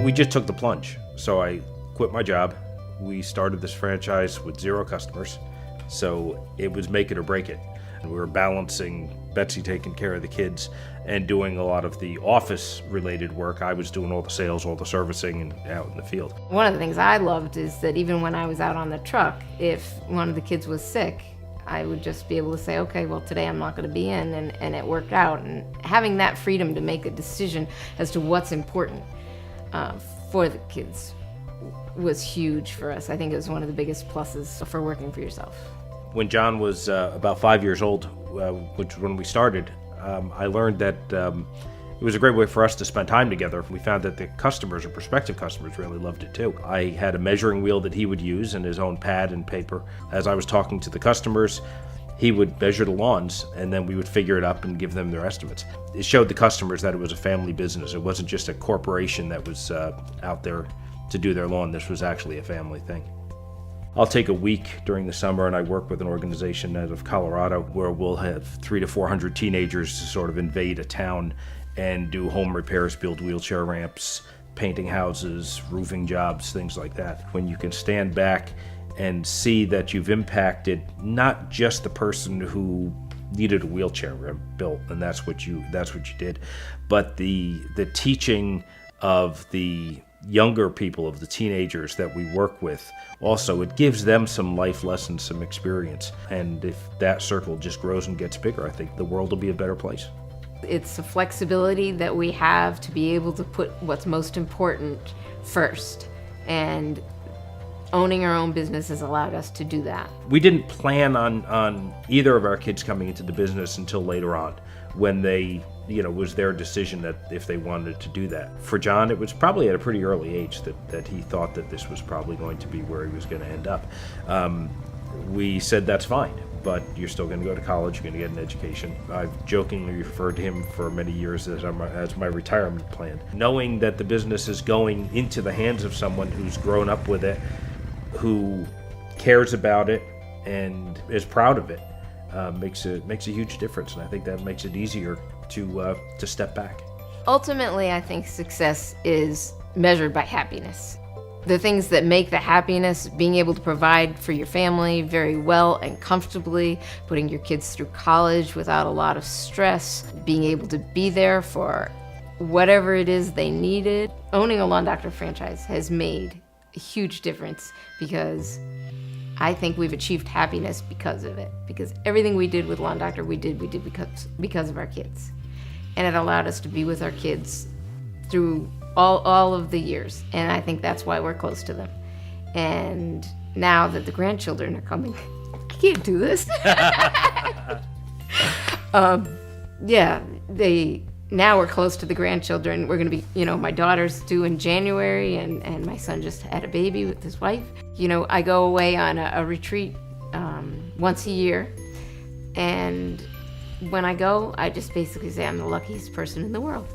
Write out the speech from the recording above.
We just took the plunge. So I quit my job. We started this franchise with 0 customers. So it was make it or break it. And we were balancing Betsy taking care of the kids and doing a lot of the office related work. I was doing all the sales, all the servicing, and out in the field. One of the things I loved is that even when I was out on the truck, if one of the kids was sick, I would just be able to say, okay, well, today I'm not going to be in, and it worked out. And having that freedom to make a decision as to what's important for the kids was huge for us. I think it was one of the biggest pluses for working for yourself. When John was about 5 years old, which was when we started, I learned that it was a great way for us to spend time together. We found that the customers or prospective customers really loved it too. I had a measuring wheel that he would use and his own pad and paper. As I was talking to the customers, he would measure the lawns and then we would figure it up and give them their estimates. It showed the customers that it was a family business. It wasn't just a corporation that was out there to do their lawn. This was actually a family thing. I'll take a week during the summer and I work with an organization out of Colorado where we'll have 300 to 400 teenagers to sort of invade a town and do home repairs, build wheelchair ramps, painting houses, roofing jobs, things like that. When you can stand back and see that you've impacted not just the person who needed a wheelchair ramp built, and that's what you did, but the teaching of the younger people, of the teenagers that we work with, also it gives them some life lessons, some experience. And if that circle just grows and gets bigger, I think the world will be a better place. It's the flexibility that we have to be able to put what's most important first, and owning our own business has allowed us to do that. We didn't plan on either of our kids coming into the business until later on, when they, was their decision that if they wanted to do that. For John, it was probably at a pretty early age that he thought that this was probably going to be where he was going to end up. We said that's fine, but you're still going to go to college, you're going to get an education. I've jokingly referred to him for many years as my retirement plan. Knowing that the business is going into the hands of someone who's grown up with it, who cares about it, and is proud of it, makes a huge difference, and I think that makes it easier to step back. Ultimately, I think success is measured by happiness. The things that make the happiness, being able to provide for your family very well and comfortably, putting your kids through college without a lot of stress, being able to be there for whatever it is they needed. Owning a Lawn Doctor franchise has made a huge difference, because I think we've achieved happiness because of it. Because everything we did with Lawn Doctor, we did because of our kids. And it allowed us to be with our kids through all of the years. And I think that's why we're close to them. And now that the grandchildren are coming, I can't do this. Now we're close to the grandchildren. We're going to be, my daughter's due in January, and my son just had a baby with his wife. I go away on a retreat once a year, and when I go, I just basically say I'm the luckiest person in the world.